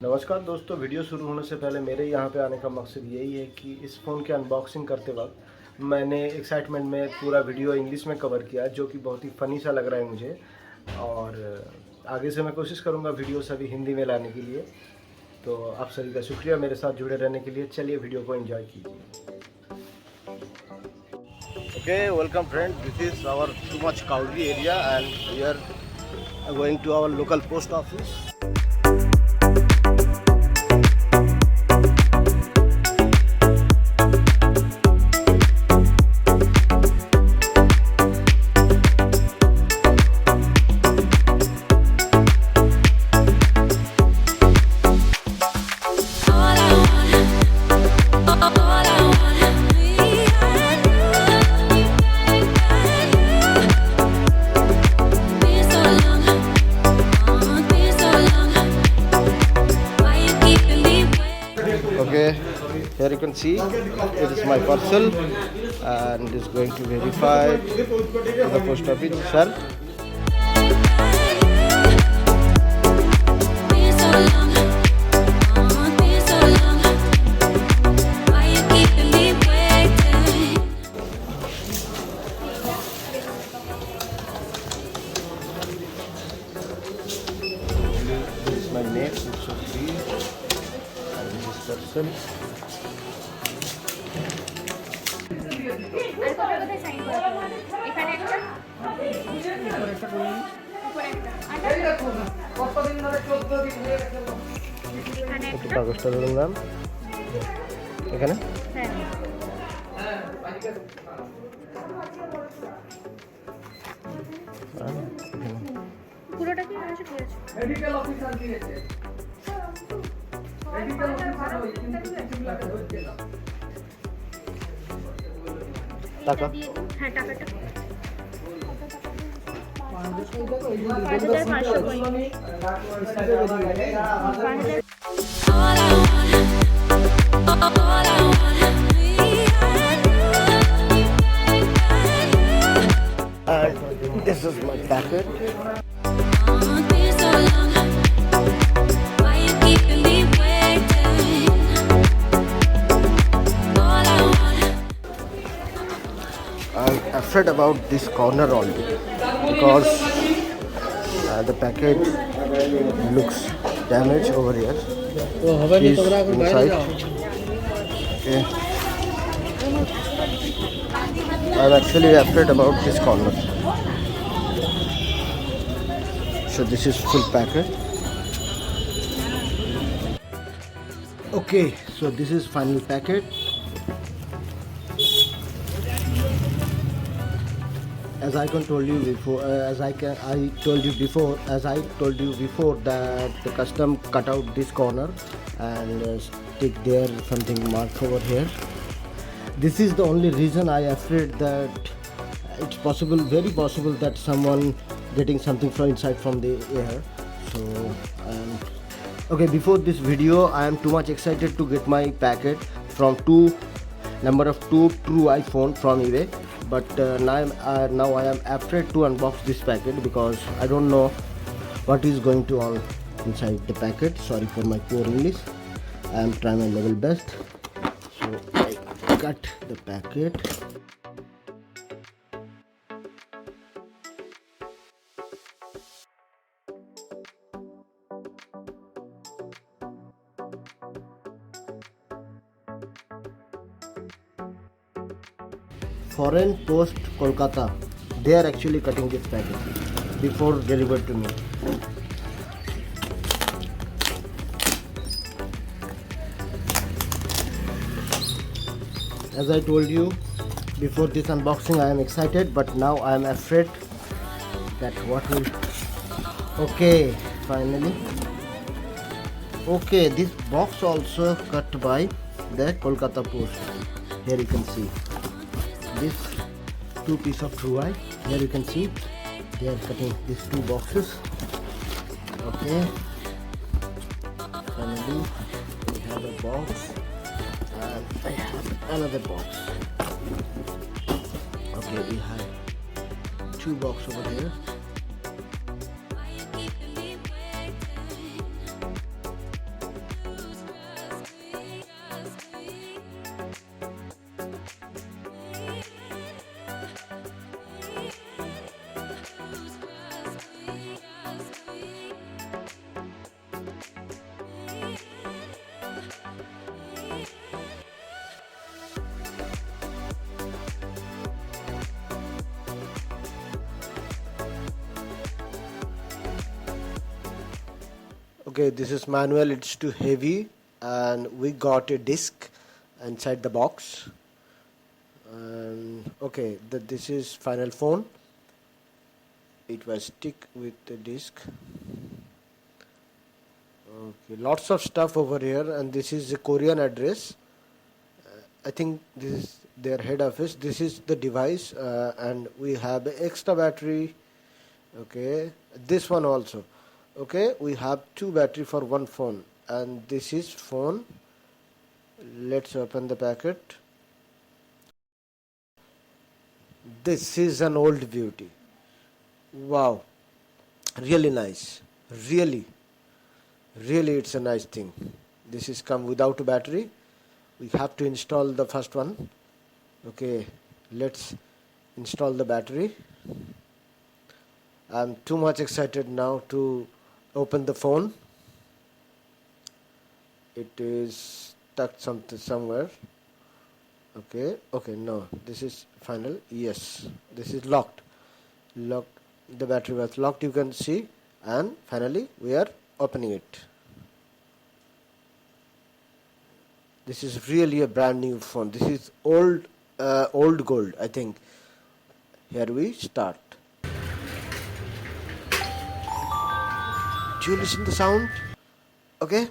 नमस्कार दोस्तों, वीडियो शुरू होने से पहले मेरे यहाँ पे आने का मकसद यही है कि इस फ़ोन के अनबॉक्सिंग करते वक्त मैंने एक्साइटमेंट में पूरा वीडियो इंग्लिश में कवर किया, जो कि बहुत ही फ़नी सा लग रहा है मुझे। और आगे से मैं कोशिश करूँगा वीडियो सभी हिंदी में लाने के लिए। तो आप सभी का शुक्रिया मेरे साथ जुड़े रहने के लिए। चलिए वीडियो को एंजॉय कीजिए। Okay, welcome friend, this is our टू मच काउडी area and we are going to our local post office. Okay, here you can see it is my parcel and it is going to verify to the post office. Sir, this is my name, it should be, and this is parcel. একটু কাগজটা ধরুন ma'am এখানে। পুরোটা কি আছে? ঠিক আছে। Medical officer দিয়েছে। মেডিকেল অফিসার ওই কিন্তু লাগে হচ্ছে না। টাকা? হ্যাঁ, টাকাটা 5,500 And this is my packet. I'm afraid about this corner only because the packet looks damaged over here. Is inside. Okay. I'm actually afraid about this corner. So this is full packet. Okay, so this is final packet. As I told you before, as I told you before that the custom cut out this corner and stick there something marked over here. This is the only reason I afraid that it's possible, very possible, that someone getting something from inside from the air. So okay, before this video I am too much excited to get my packet from number of two true iPhone from eBay. But now I am afraid to unbox this packet because I don't know what is going to on inside the packet. Sorry for my poor English. I am trying my level best. So I cut the packet. Foreign Post Kolkata, they are actually cutting this packet before delivered to me. As I told you before this unboxing, I am excited, but now I am afraid that what will. Okay, finally. Okay, this box also cut by the Kolkata Post. Here you can see this two piece of true eye. Here you can see they are cutting these two boxes. Okay, finally we have a box and I have another box. Okay, we have two boxes over here. Okay, this is manual, it's too heavy, and we got a disc inside the box. And okay, this is final phone. It was stick with the disc. Okay, lots of stuff over here, and this is the Korean address. I think this is their head office. This is the device, and we have extra battery. Okay, this one also. Okay, we have 2 battery for one phone, and this is phone. Let's open the packet. This is an old beauty. Wow, really nice. Really it's a nice thing. This is come without a battery. We have to install the first one. Okay, let's install the battery. I'm too much excited now to open the phone. It is stuck somewhere. Okay, no, this is final. Yes, this is locked. The battery was locked, you can see, and finally we are opening it. This is really a brand new phone. This is old gold, I think. Here we start. Do you listen to the sound? Okay.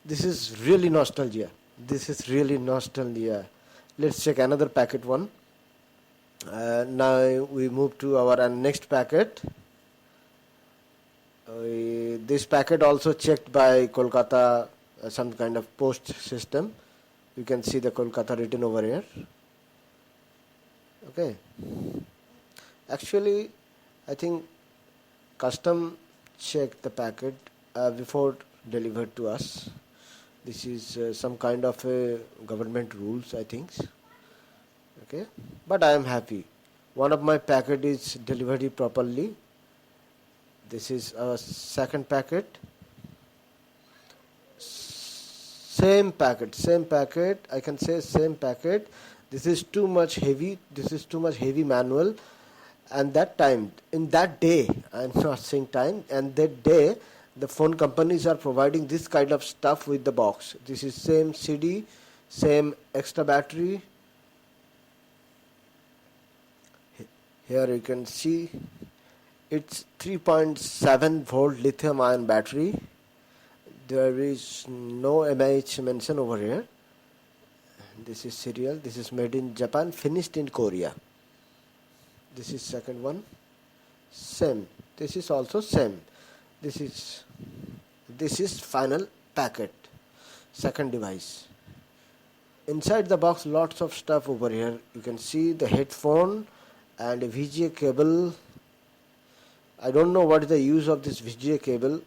This is really nostalgia. Let's check another packet one. Now we move to our next packet. This packet also checked by Kolkata, some kind of post system. You can see the Kolkata written over here. Okay. Actually, I think custom check the packet before delivered to us. This is some kind of a government rules, I think. Okay, but I am happy. One of my packet is delivered properly. This is our second packet. Same packet. I can say same packet. This is too much heavy. Manual. And in that day, I'm not saying time, and that day, the phone companies are providing this kind of stuff with the box. This is same CD, same extra battery. Here you can see it's 3.7 volt lithium ion battery. There is no MIH mention over here. This is serial. This is made in Japan, finished in Korea. This is second one. Same. This is also same. This is final packet. Second device. Inside the box, lots of stuff over here. You can see the headphone and a VGA cable. I don't know what is the use of this VGA cable,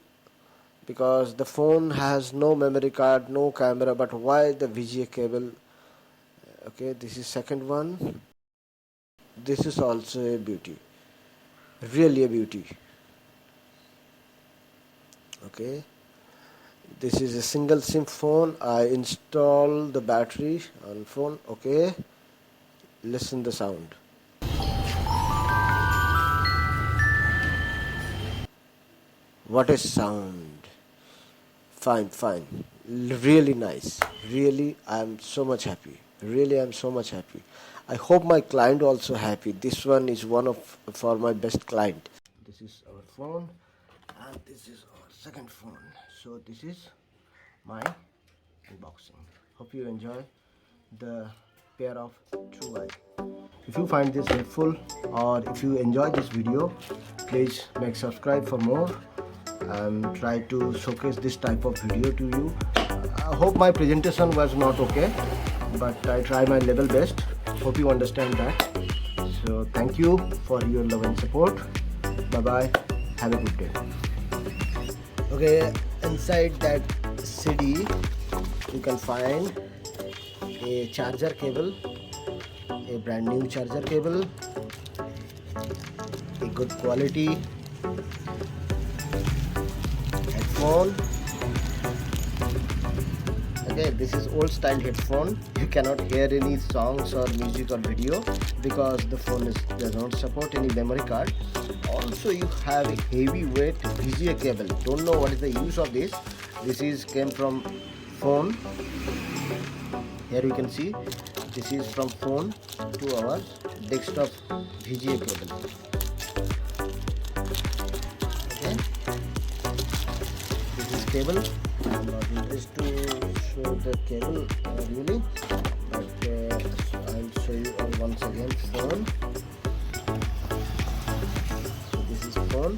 because the phone has no memory card, no camera, but why the VGA cable? Okay, this is second one. This is also a beauty. Really a beauty. Okay. This is a single SIM phone. I install the battery on phone. Okay. Listen the sound. What a sound. Fine. Really nice. Really, I am so much happy. I hope my client also happy. This one is for my best client. This is our phone, and this is our second phone. So this is my unboxing. Hope you enjoy the pair of true eye. If you find this helpful, or if you enjoy this video, please make subscribe for more and try to showcase this type of video to you. I hope my presentation was not okay, but I try my level best. Hope you understand that. So thank you for your love and support. Bye bye. Have a good day. Okay, inside that CD you can find a charger cable, a brand new charger cable, a good quality headphone. Okay, this is old style headphone. You cannot hear any songs or music or video because the phone does not support any memory card. also you have a heavyweight VGA cable. Don't know what is the use of this. This is came from phone. Here you can see this is from phone to our desktop VGA cable. Okay, this is cable. I'm not interested to show the cable really, but I'll show you once again phone. So this is phone,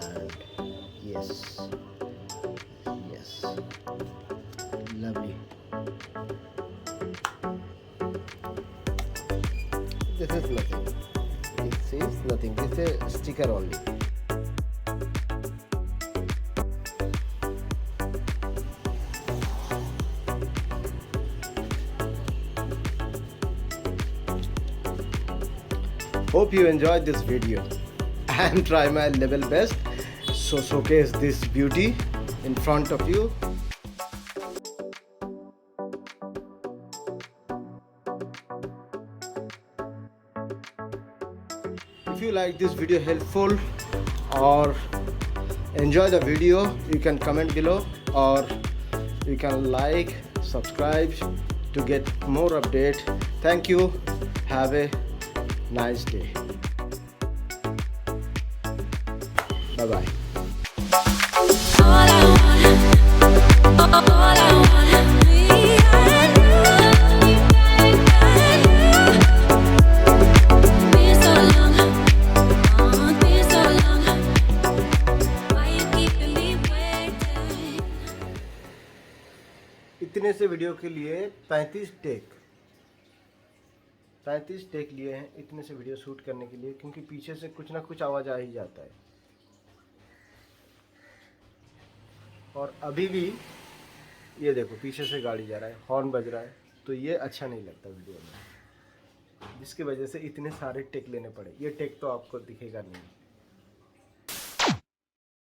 and yes, lovely. This is nothing. This is nothing. This is a sticker only. Hope you enjoyed this video. I am trying my level best so showcase this beauty in front of you. If you like this video helpful or enjoy the video, you can comment below, or you can like, subscribe to get more update. Thank you. Have a nice day. Bye bye. इतने से video के लिए 35 take लिए हैं इतने से video shoot करने के लिए, क्योंकि पीछे से कुछ ना कुछ आवाज़ आ ही जाता है। और अभी भी ये देखो पीछे से गाड़ी जा रहा है, हॉर्न बज रहा है, तो ये अच्छा नहीं लगता वीडियो में, जिसकी वजह से इतने सारे टेक लेने पड़े। ये टेक तो आपको दिखेगा नहीं।